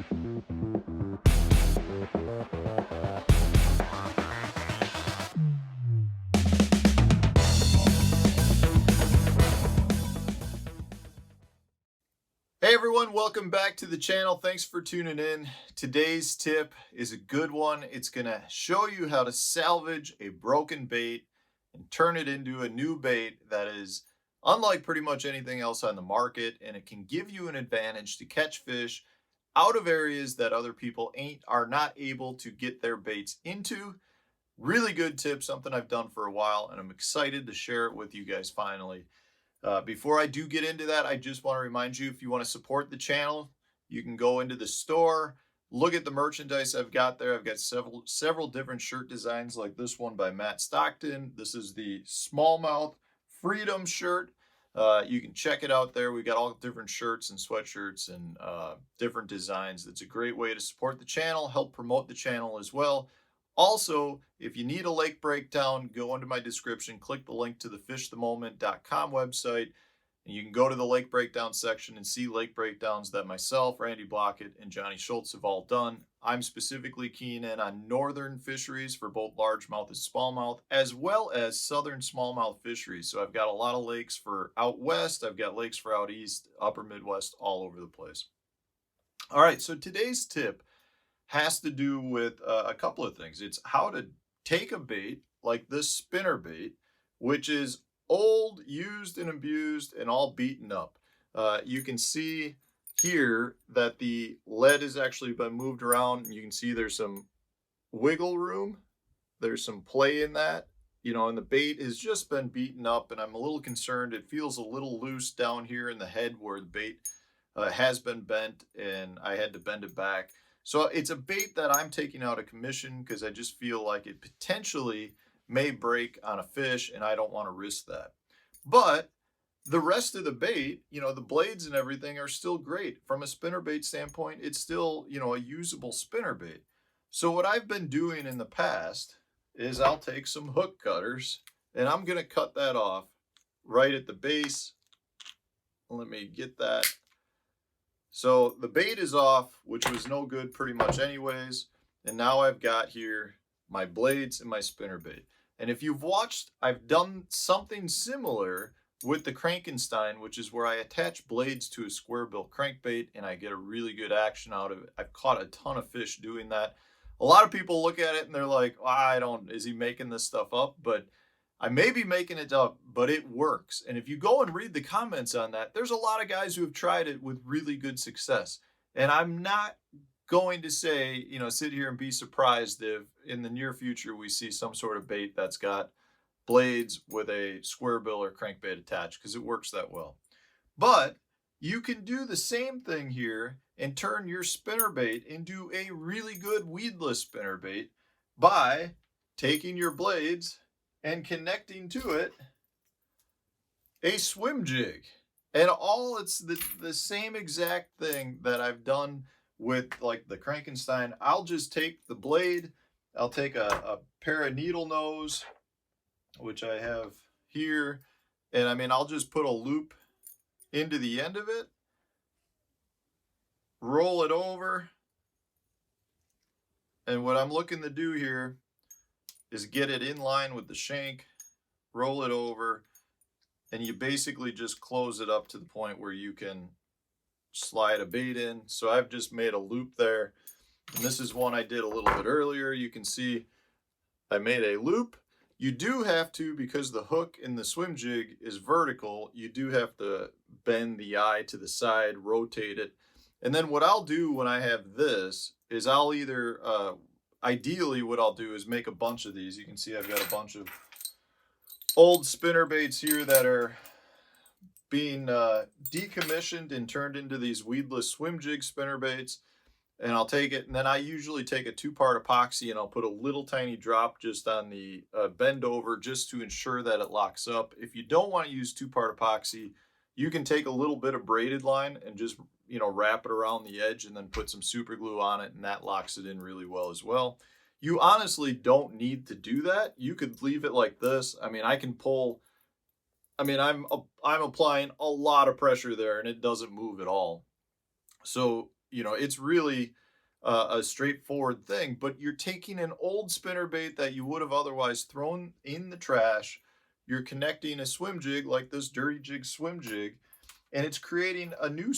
Hey everyone, welcome back to the channel. Thanks for tuning in. Today's tip is a good one. It's gonna show you how to salvage a broken bait and turn it into a new bait that is unlike pretty much anything else on the market, and it can give you an advantage to catch fish out of areas that other people are not able to get their baits into. Really good tip, something I've done for a while, and I'm excited to share it with you guys finally. Before I do get into that, I just want to remind you, if you want to support the channel, you can go into the store, look at the merchandise I've got there. I've got several different shirt designs like this one by Matt Stockton. This is the Smallmouth Freedom shirt. You can check it out there. We got all different shirts and sweatshirts and different designs. That's a great way to support the channel, help promote the channel as well. Also, if you need a lake breakdown, go into my description, click the link to the fishthemoment.com website, and you can go to the lake breakdown section and see lake breakdowns that myself, Randy Blockett, and Johnny Schultz have all done. I'm specifically keen in on northern fisheries for both largemouth and smallmouth, as well as southern smallmouth fisheries. So I've got a lot of lakes for out west, I've got lakes for out east, upper Midwest, all over the place. All right, so today's tip has to do with a couple of things. It's how to take a bait like this spinnerbait, which is old, used and abused and all beaten up. You can see here that the lead has actually been moved around. You can see there's some wiggle room. There's some play in that, you know, and the bait has just been beaten up, and I'm a little concerned. It feels a little loose down here in the head where the bait has been bent, and I had to bend it back. So it's a bait that I'm taking out of commission because I just feel like it potentially may break on a fish, and I don't want to risk that. But the rest of the bait, you know, the blades and everything are still great. From a spinnerbait standpoint, it's still, you know, a usable spinnerbait. So what I've been doing in the past is I'll take some hook cutters and I'm going to cut that off right at the base. Let me get that. So the bait is off, which was no good pretty much anyways. And now I've got here my blades and my spinnerbait. And if you've watched, I've done something similar with the Frankenstein, which is where I attach blades to a square bill crankbait and I get a really good action out of it. I've caught a ton of fish doing that. A lot of people look at it and they're like, is he making this stuff up? But I may be making it up, but it works. And if you go and read the comments on that, there's a lot of guys who have tried it with really good success. And I'm not going to say, you know, sit here and be surprised if in the near future we see some sort of bait that's got blades with a square bill or crankbait attached, because it works that well. But you can do the same thing here and turn your spinnerbait into a really good weedless spinnerbait by taking your blades and connecting to it a swim jig. And it's the same exact thing that I've done with like the Frankenstein. I'll just take the blade, I'll take a pair of needle nose, which I have here, and I mean, I'll just put a loop into the end of it, roll it over, and what I'm looking to do here is get it in line with the shank, roll it over, and you basically just close it up to the point where you can slide a bait in. So I've just made a loop there. And this is one I did a little bit earlier. You can see I made a loop. You do have to, because the hook in the swim jig is vertical, you do have to bend the eye to the side, rotate it. And then what I'll do when I have this is I'll either, ideally what I'll do is make a bunch of these. You can see I've got a bunch of old spinnerbaits here that are being decommissioned and turned into these weedless swim jig spinnerbaits. And I'll take it, and then I usually take a 2-part epoxy and I'll put a little tiny drop just on the bend over just to ensure that it locks up. If you don't want to use 2-part epoxy, you can take a little bit of braided line and just, you know, wrap it around the edge and then put some super glue on it, and that locks it in really well as well. You honestly don't need to do that. You could leave it like this. I mean, I can pull, I mean, I'm applying a lot of pressure there and it doesn't move at all. So you know, it's really a straightforward thing, but you're taking an old spinnerbait that you would have otherwise thrown in the trash. You're connecting a swim jig like this Dirty Jig swim jig, and it's creating a new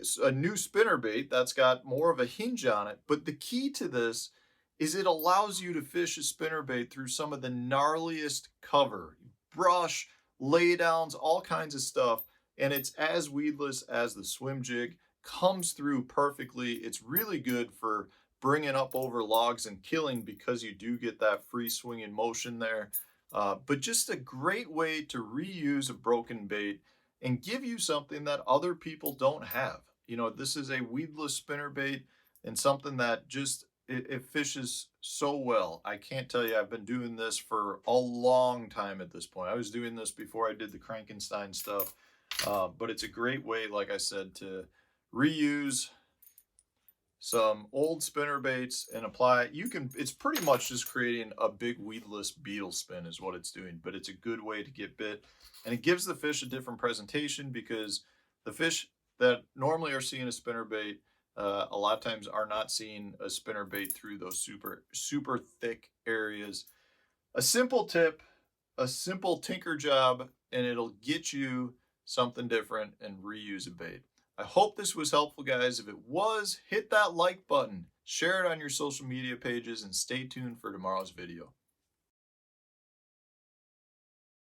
spinnerbait that's got more of a hinge on it. But the key to this is it allows you to fish a spinnerbait through some of the gnarliest cover, brush, laydowns, all kinds of stuff, and it's as weedless as the swim jig. Comes through perfectly. It's really good for bringing up over logs and killing because you do get that free swinging motion there. But just a great way to reuse a broken bait and give you something that other people don't have. You know, this is a weedless spinnerbait and something that just it fishes so well. I can't tell you, I've been doing this for a long time at this point. I was doing this before I did the Frankenstein stuff. But it's a great way, like I said, to reuse some old spinner baits and apply it. It's pretty much just creating a big weedless beetle spin is what it's doing, but it's a good way to get bit. And it gives the fish a different presentation because the fish that normally are seeing a spinner bait a lot of times are not seeing a spinner bait through those super thick areas. A simple tip, a simple tinker job, and it'll get you something different and reuse a bait. I hope this was helpful, guys. If it was, hit that like button, share it on your social media pages, and stay tuned for tomorrow's video.